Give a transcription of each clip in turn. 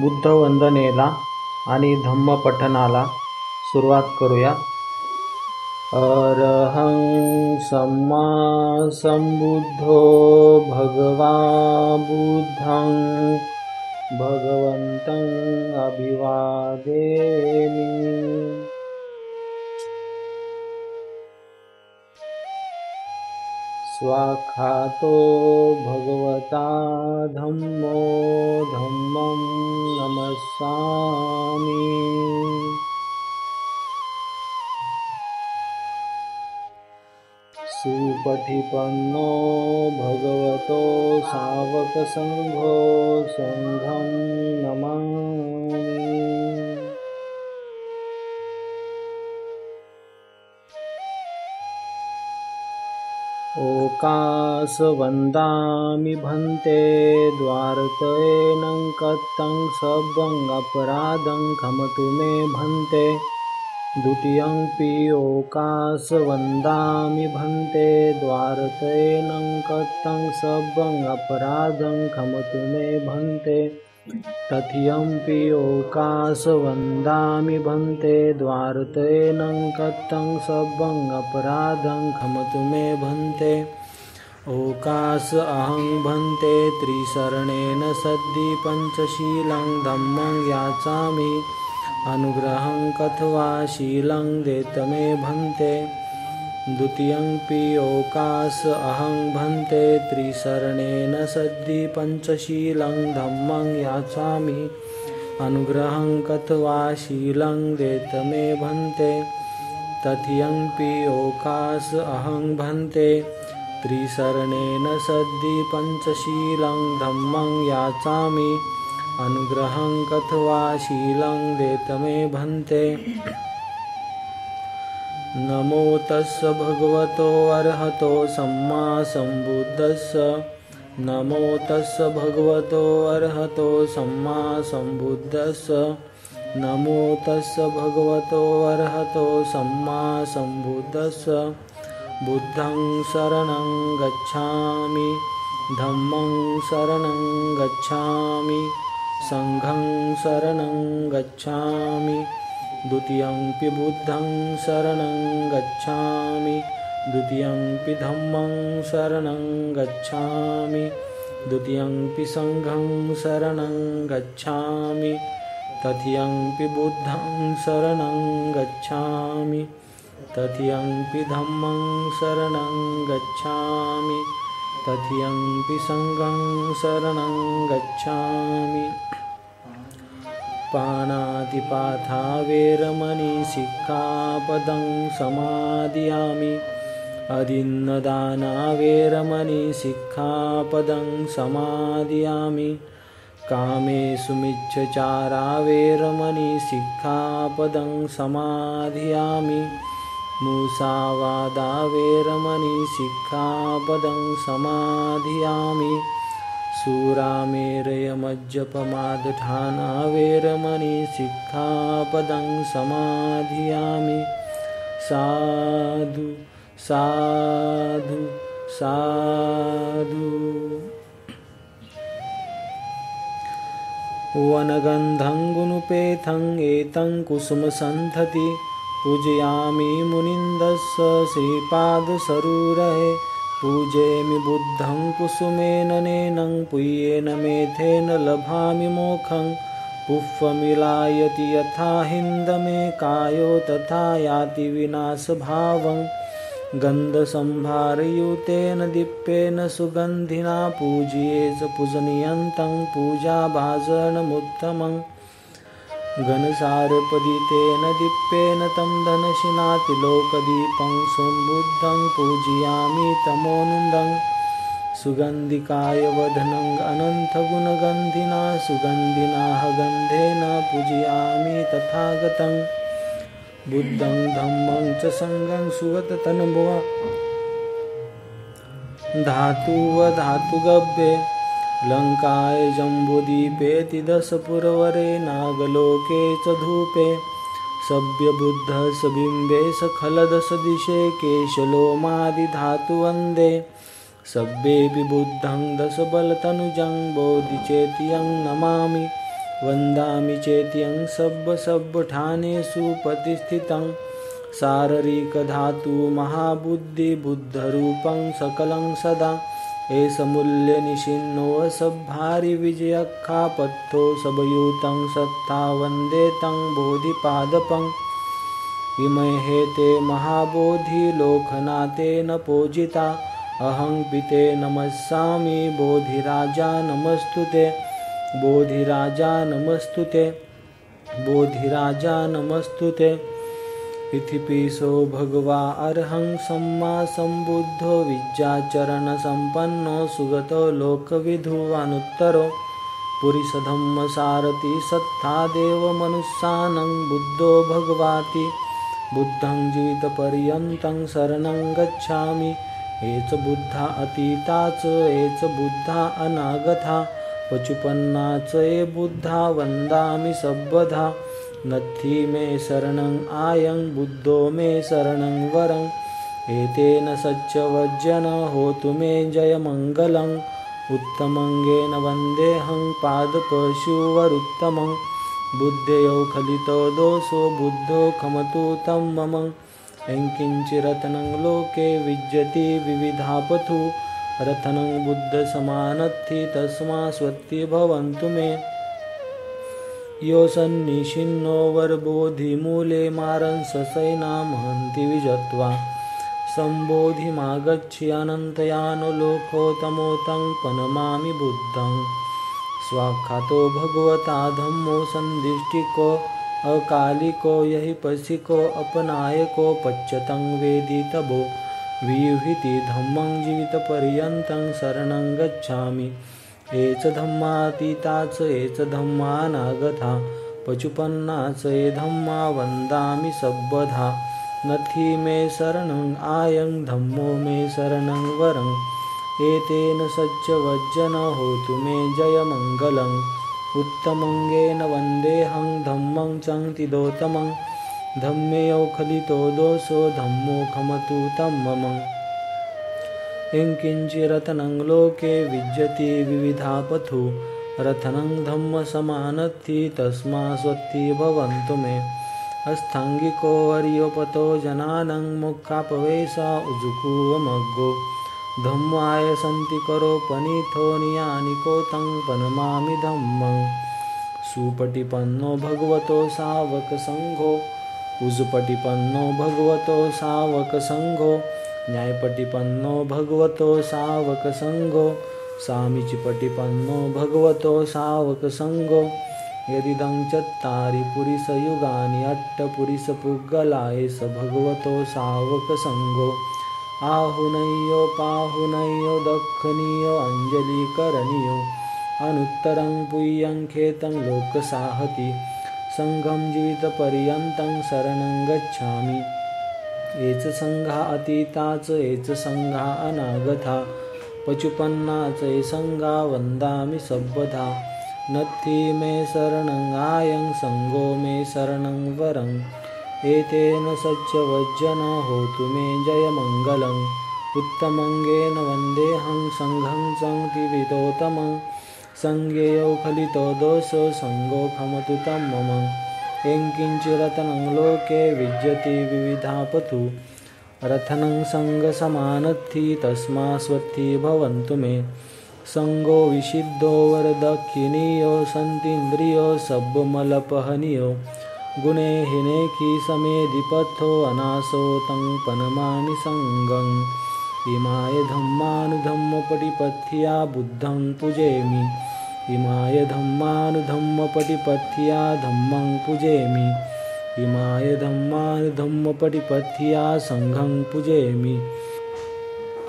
बुद्ध वंदनेला आणि धम्मपठणाला सुरुवात करूया. अरहं सम्मा संबुद्धो भगवा बुद्धं भगवन्तं अभिवादेमि. स्वाख्यातो भगवता धम्मो धम्मं नमस्सामि. सुपठिपन्नो भगवतो सावकसङ्घो सङ्घं नमामि. ओकासवन्दामि भन्ते द्वारतयेनं कत्तं सब्बं अपराधं खमतु मे भन्ते. द्वितीयंपि ओकासवन्दामि भन्ते द्वारतयेनं कत्तं सब्बं अपराधं खमतु मे भन्ते. तृतीयंपि ओकासवन्दामि भन्ते द्वारतयेनं कत्तं सब्बं अपराधं खमतु मे भन्ते. ओकास अहं भन्ते त्रिशरणेन सद्धि पंचशीलं धम्मं याचामि. अनुग्रहं कथवा शीलं देत मे भन्ते. द्वितीयंपि ओकास अहं भन्ते त्रिशरणेन सद्धि पंचशीलं धम्मं याचामि. अनुग्रहं कथवा शीलं देत मे भन्ते. तृतीयंपि ओकास अहं भन्ते त्रिशरणेन सद्धि पंचशीलं धम्मं याचामि. अनुग्रहं कथवा शीलं देत मे भन्ते. नमो तस्स भगवतो अरहतो सम्मा सम्बुद्धस्स. नमो तस्स भगवतो अरहतो सम्मा सम्बुद्धस्स. नमो तस्स भगवतो अरहतो सम्मा सम्बुद्धस्स. बुद्धं शरणं गच्छामि. धम्मं शरणं गच्छामि. संघं शरणं गच्छामि. द्वितीयंपि बुद्धं शरणं गच्छामि. द्वितीयंपि धम्मं शरणं गच्छामि. द्वितीयंपि संघं शरणं गच्छामि. तृतीयंपि बुद्धं शरणं गच्छामि. तृतीयंपि धम्मं शरणं गच्छामि. तृतीयंपि संघं शरणं गच्छामि. पाणातिपाथा वेरमणि सिक्खापदं समादियामि. अदिन्नदाना वेरमणि सिक्खापदं समादियामि. कामेषु मिच्छचारा वेरमणि सिक्खापदं समाधियामि. मुसावादा वेरमणि सिक्खापदं समाधियामि. सुरामेरयमज्जपमादठाना वेरमणि सिक्खापदं समाधियामि. साधु साधु साधु. वनगन्धं गुणुपेतं एतं कुसुमसन्धति. पूजयामि मुनिन्दस्य श्रीपादसरोरहे. पूजयामि बुद्धं कुसुमेन नेनं पुय्येन मेधेन लभामि मोक्षं. पुष्पमिलायति यथा हिन्दमे कायो तथा याति विनाशभावं. गन्धसंभारयुतेन दीप्तेन सुगन्धिना पूज्ये च पूजनीयन्तं पूजाभाजनमुत्तमं. घनसारपदितेन दीप्तेन तं धनशिनातिलोकदीपं संबुद्धं पूजयामि तमोनुदं. सुगन्धिकाय वदनं अनन्तगुणगन्धिना सुगन्धिना गन्धेन पूजयामि तथागतं. बुद्धं धम्मं च संघं सुगततनुवा धातुवधातुगव्ये. लङ्काय जम्बूद्वीपेति दशपुरवरे नागलोके च धूपे. सभ्यबुद्धः बिम्बे सखलदशदिशे केशलोमादिधातुवन्दे. सभ्येऽपि बुद्धं दशबलतनुजं बोधिचेत्यं नमामि. वन्दामि चेत्यं सब्बठानेषु प्रतिष्ठितं शारीरिकधातु महाबुद्धिबुद्धरूपं सकलं सदा एष मूल्यनिशिन्नोऽसभारि विजयख्यापथो सबयुतं सत्ता वन्दे तं बोधिपादपम् इमहे ते महाबोधिलोकनाथेन पूजिता अहं पिते नमस्यामि बोधिराजा नमस्तुते बोधिराजा नमस्तुते बोधिराजा नमस्तुते इतिपिसो भगवा अर्हं सम्मा सम्बुद्धो विद्याचरणसम्पन्नो सुगतो लोकविधुवानुत्तरो पुरीशधम्मसारथि सत्तादेव मनुष्यानं बुद्धो भगवाति बुद्धं जीवितपर्यन्तं शरणं गच्छामि एच बुद्धा अतीता च एच बुद्धा अनागता पचुपन्ना च ये बुद्धा वन्दामि सर्वदा नत्थि मे शरणं आयं बुद्धो मे शरणं वरं एतेन सच्चवज्जन होतु मे जयमङ्गलम् उत्तमङ्गेन वन्देऽहं पादपशुवरुत्तमं बुद्धयो खलितो दोषो बुद्धो खमतु तं मम यङ्किञ्चिरत्नं लोके विद्यते विविधापथु रत्नं बुद्धसमानत्थि तस्मा स्वस्ति भवन्तु मे यो सन्निशिन्नो वरबोधिमूले मारन् ससैनामहन्ति विजत्वा सम्बोधिमागच्छि अनन्तयानुलोकोत्तमोतं पनमामि बुद्धं स्वाख्यातो भगवता धम्मो सन्दिष्टिको अकालिको यहि पशिको अपनायको पच्यतं वेदितभो वियुहिति धम्मं जीवितपर्यन्तं शरणं गच्छामि एच धम्मातीता च एच धम्मानागता पचुपन्ना च ये धम्मा वन्दामि सर्वदा नत्थि मे शरणं आयं धम्मो मे शरणं वरं एतेन सच्चवज्जन होतु मे जयमङ्गलम् उत्तमङ्गेन वन्देऽहं धम्मं चङ्तिदोत्तमं धम्मेयो खलितो दोषो धम्मो खमतु तं मम यङ्किञ्चिरत्नं लोके विद्यते विविधापथु रत्नं धम्मसमानत्थि तस्मा स्वस्ति भवन्तु मे अस्थाङ्गिको अर्योपतो जनानं मुखापवेशा उजुकुवमग्गो धम्माय सन्ति करो पनीथो नियानिको तं पनमामि धम्मं सुपटिपन्नो भगवतो सावकसङ्घो उजुपटिपन्नो भगवतो सावकसङ्घो न्यायपटिपन्नो भगवतो सावकसङ्घो सामीचिपटिपन्नो भगवतो सावकसङ्घो यदिदं चत्तारि पुरिसयुगानि अट्टपुरिसपुग्गला एष भगवतो सावकसङ्घो आहुनय्यो पाहुनय्यो दक्षिणीयो अञ्जलिकरणीयो अनुत्तरं पुय्यं खेतं लोकसाहति सङ्घं जीवितपर्यन्तं शरणं गच्छामि एच सङ्घा अतीता च एच सङ्घा अनागता पचुपन्ना च ये सङ्घा वन्दामि सर्वदा नत्थि मे शरणं आयं सङ्घो मे शरणं वरं एतेन सच्चवज्जन होतु मे जयमङ्गलम् उत्तमङ्गेन वन्देऽहं सङ्घं चङ्तिविदोत्तमं सङ्घेयो खलितो दोषो सङ्घो खमतु तं मम यङ्किञ्चिरत्नं लोके विद्यते विविधापथु रत्नं सङ्गसमानत्थि तस्मा स्वस्ति भवन्तु मे सङ्गो विशिद्धो वरदक्षिणीयो सन्तीन्द्रियो सब्बमलपहनीयो गुणे हिनेखि समेधिपथो अनासो तं पनमामि सङ्गम् इमाय धम्मानुधम्मपटिपथ्या बुद्धं पूजयामि इमाय धम्मानुधम्मपटिपथ्या धम्मं पूजयामि इमाय धम्मानुधम्मपटिपथ्या सङ्घं पूजयामि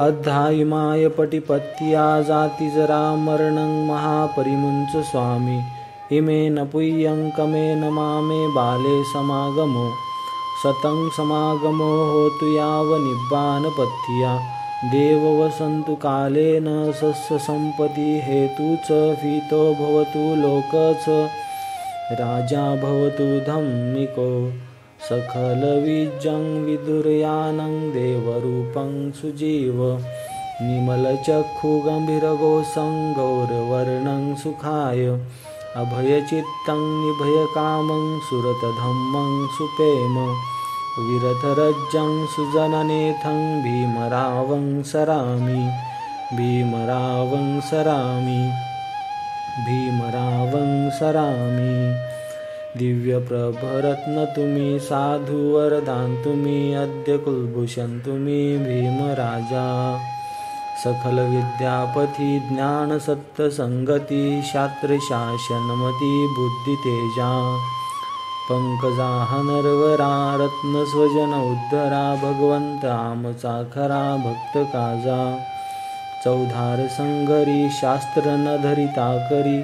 अद्धा इमाय पटिपथ्या जातिजरामरणं महापरिमुञ्च स्वामी इमेन पुय्यं कमेन मामे बाले समागमो शतं समागमो होतु यावनिब्बानपथ्या देववसन्तु कालेन सस्यसम्पत्ति हेतु च भीतो भवतु लोक च राजा भवतु धम्मिको सकलविजं विदुर्यानं देवरूपं सुजीव निमलचक्षुगम्भीरगोसं गौरवर्णं सुखाय अभयचित्तं निभयकामं सुरतधम्मं सुपेम विरथरज्जं सुजननेथं भीमरावं सरामि भीमरावं सरामि भीमरावं सरामि। दिव्यप्रभरत्न तुम्ही साधु वरदान तुम्ही अद्य कुलभूषण तुम्ही भीमराजा। सकल विद्यापती ज्ञान सत्य संगती शास्त्र शासनमती बुद्धी तेजा। पंकजा नरवरा रत्न स्वजन उद्धरा भगवंत आमचा खरा भक्त काजा। चौधार संगरी शास्त्र न धरिता करी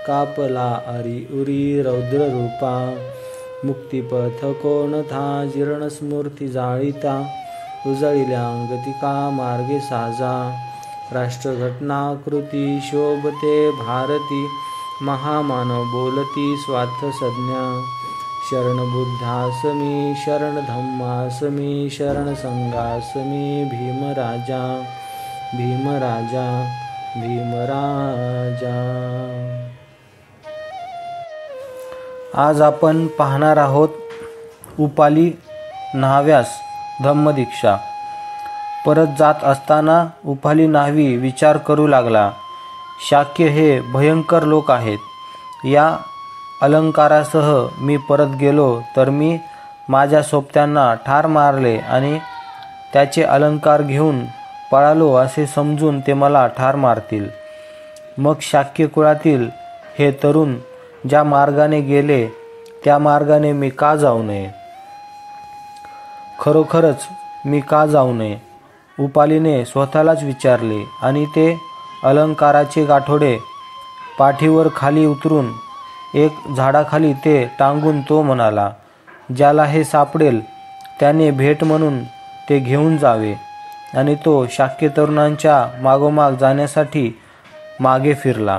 कापला अरी उरी रौद्र रूपा। मुक्तिपथ कोण था जीर्ण स्मृती जाळीता उजळिल्या अंगतिका मार्गे साजा। राष्ट्रघटनाकृती शोभते भारती महामानव बोलती स्वार्थ संज्ञा। शरण बुद्धासमी शरण धम्मासमी शरण संघासमी भीमराजा भीमराजा भीमराजा। आज आपण पाहणार आहोत उपाली न्हाव्यास धम्मदीक्षा। परत जात असताना उपाली न्हावी विचार करू लागला, शाक्य हे भयंकर लोक आहेत। या अलंकारासह मी परत गेलो तर मी माझ्या सोबत्यांना ठार मारले आणि त्याचे अलंकार घेऊन पळालो असे समजून ते मला ठार मारतील। मग शाक्य कुळातील हे तरुण ज्या मार्गाने गेले त्या मार्गाने मी का जाऊ नये? खरोखरच मी का जाऊ नये? उपालीने स्वतःलाच विचारले आणि ते अलंकाराचे गाठोडे पाठीवर खाली उतरून एक झाडाखाली ते टांगून तो म्हणाला, ज्याला हे सापडेल त्याने भेट म्हणून ते घेऊन जावे। आणि तो शाक्य तरुणांच्या मागोमाग जाण्यासाठी मागे फिरला।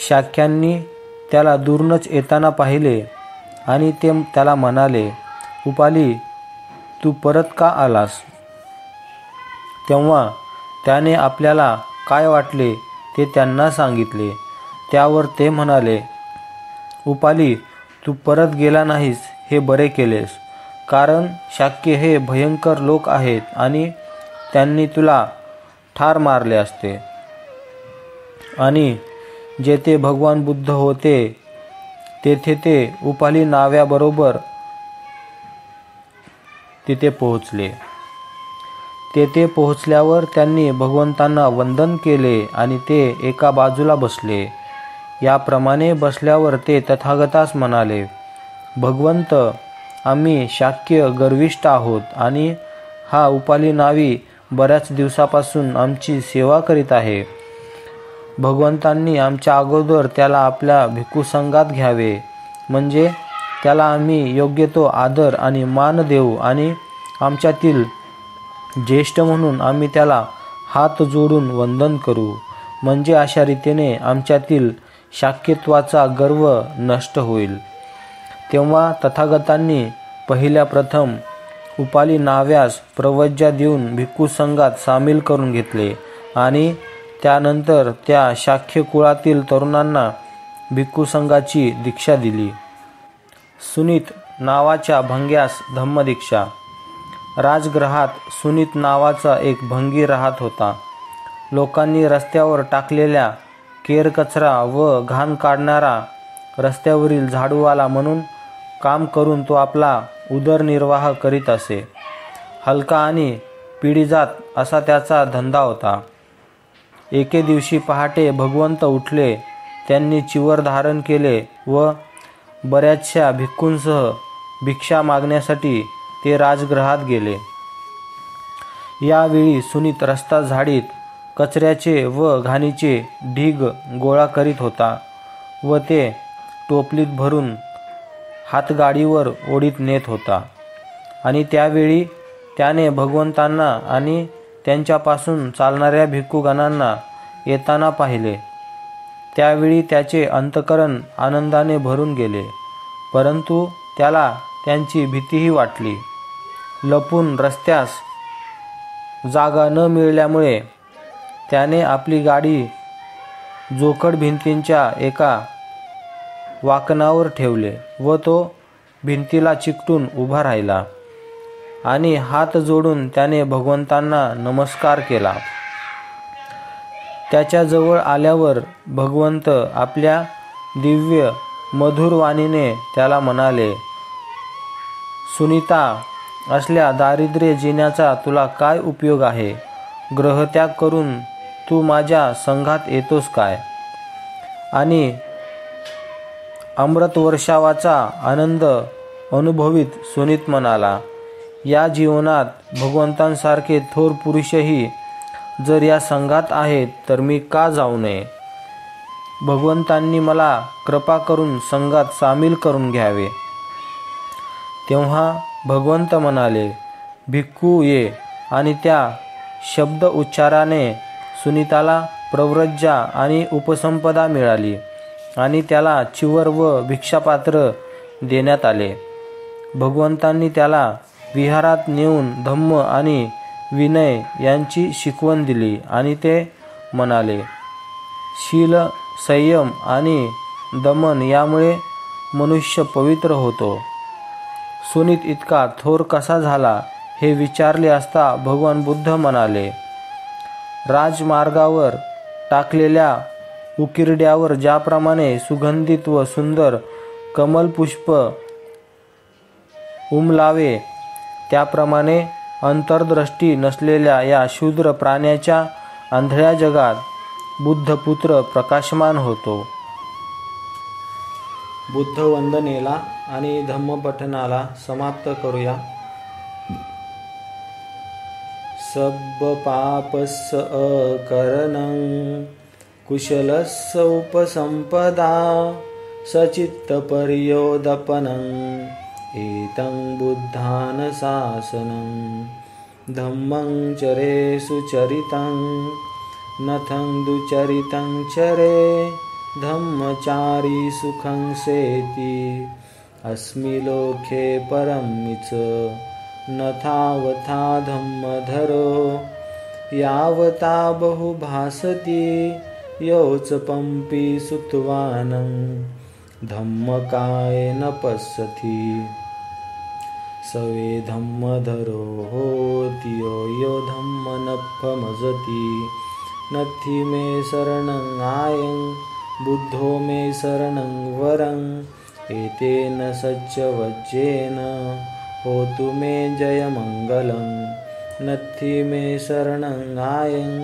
शाक्यांनी त्याला दूरनच येताना पाहिले आणि ते त्याला म्हणाले, उपाली तू परत का आलास? तेव्हा त्याने आपल्याला काय वाटले ते त्यांना सांगितले। त्यावर ते म्हणाले, उपाली तू परत गेला नाहीस हे बरे केलेस, कारण शाक्य हे भयंकर लोक आहेत आणि त्यांनी तुला ठार मारले असते। आणि जेथे भगवान बुद्ध होते तेथे ते उपाली न्हाव्याबरोबर तिथे पोहोचले। तेथे पोहोचल्यावर त्यांनी भगवंतांना वंदन केले आणि ते एका बाजूला बसले। याप्रमाणे बसल्यावर ते तथागतास म्हणाले, भगवंत आम्ही शाक्य गर्विष्ठ आहोत आणि हा उपाली न्हावी बऱ्याच दिवसापासून आमची सेवा करीत आहे। भगवंतांनी आमच्या अगोदर त्याला आपल्या भिक्खू संघात घ्यावे, म्हणजे त्याला आम्ही योग्य तो आदर आणि मान देऊ आणि आमच्यातील ज्येष्ठ म्हणून आम्ही त्याला हात जोडून वंदन करू, म्हणजे अशा रीतीने आमच्यातील शाक्यत्वाचा गर्व नष्ट होईल। तेव्हा तथागतांनी पहिल्या प्रथम उपाली न्हाव्यास प्रवज्या देऊन भिक्खू संघात सामील करून घेतले आणि त्यानंतर त्या शाक्य कुळातील तरुणांना भिक्खू संघाची दीक्षा दिली। सुनीत नावाच्या भंग्यास धम्मदीक्षा। राजगृहात सुनीत नावाचा एक भंगी राहत होता। लोकांनी रस्त्यावर टाकलेल्या केरकचरा व घाण काढणारा रस्त्यावरील झाडूवाला म्हणून काम करून तो आपला उदरनिर्वाह करीत असे। हलका आणि पिढीजात असा त्याचा धंदा होता। एके दिवशी पहाटे भगवंत उठले, त्यांनी चिवर धारण केले व बऱ्याचशा भिक्खूंसह भिक्षा मागण्यासाठी ते राजगृहात गेले। यावेळी सुनीत रस्ता झाडीत कचऱ्याचे व घाणीचे ढीग गोळा करीत होता व ते टोपलीत भरून हातगाडीवर ओढीत नेत होता। आणि त्यावेळी त्याने भगवंतांना आणि त्यांच्यापासून चालणाऱ्या भिक्खूगणांना येताना पाहिले। त्यावेळी त्याचे अंतःकरण आनंदाने भरून गेले, परंतु त्याला त्यांची भीतीही वाटली। लपून रस्त्यास जागा न मिळाल्यामुळे त्याने आपली गाडी जोखड भिंतींच्या एका वाकणावर ठेवले व तो भिंतीला चिकटून उभा राहिला आणि हात जोडून त्याने भगवंतांना नमस्कार केला. त्याच्याजवळ आल्यावर भगवंत आपल्या दिव्य मधुर वाणीने त्याला म्हणाले, सुनीता, असल्या दारिद्र्य जिण्याचा तुला काय उपयोग आहे? ग्रहत्याग करून तू माझ्या संघात येतोस काय? आणि अमृतवर्षावाचा आनंद अनुभवित सुनीत म्हणाला, या जीवनात भगवंतांसारखे थोर पुरुषही जर या संघात आहेत तर मी का जाऊ नये? भगवंतांनी मला कृपा करून संघात सामील करून घ्यावे. तेव्हा भगवंत म्हणाले, भिक्खू ये. आणि त्या शब्द उच्चाराने सुनीताला प्रव्रज्या आणि उपसंपदा मिळाली आणि त्याला चिवर व भिक्षापात्र देण्यात आले. भगवंतांनी त्याला विहारात नेऊन धम्म आणि विनय यांची शिकवण दिली आणि ते म्हणाले, शील, संयम आणि दमन यामुळे मनुष्य पवित्र होतो. सुनीत इतका थोर कसा झाला हे विचारले असता भगवान बुद्ध म्हणाले, राजमार्गावर टाकलेल्या उकिरड्यावर ज्याप्रमाणे सुगंधित व सुंदर कमलपुष्प उमलावे त्याप्रमाणे अंतर्दृष्टी नसलेल्या या शूद्र प्राण्याच्या आंधळ्या जगात बुद्धपुत्र प्रकाशमान होतो. बुद्ध वंदनेला आणि धम्मपठनाला समाप्त करूया. सब पापस्य अकरणं कुशलस्य उपसंपदा सचित्तपर्योदपनं एतं बुद्धान शासनं धम्मं चरे सुचरितं नथं दुचरितं चरे धम्मचारी सुखं सेति अस्मि लोके परमिच नथावथा धम्मधरो यावता बहुभासति योच पंपी सुतवानं धम्मकाय न पश्यति सवे धम्मधरो होति यो धम्म नफमजति नथि मे शरणं आयं बुद्धो मे शरणं वरं एतेन सच्चवज्जेन होतु मे जयमङ्गलं नथि मे शरणं आयं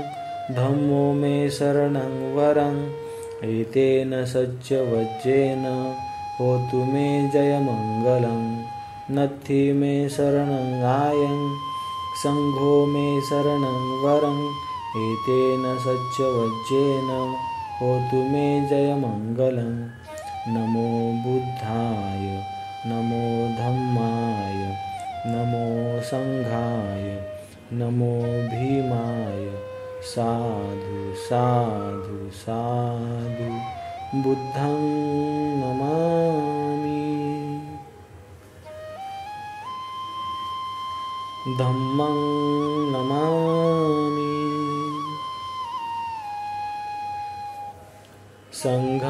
धम्मो मे शरणं वरं एतेन सच्चवज्जेन होतु मे जयमङ्गलं नथि मे शरणं आयं संघो मे शरणं वरं एतेन सच्चवज्जेन होतु मे जयमङ्गलं नमो बुद्धाय नमो धम्माय नमो संघाय नमो भीमाय साधु साधु साधु बुद्धं नमामि धम्मं नमामि संघं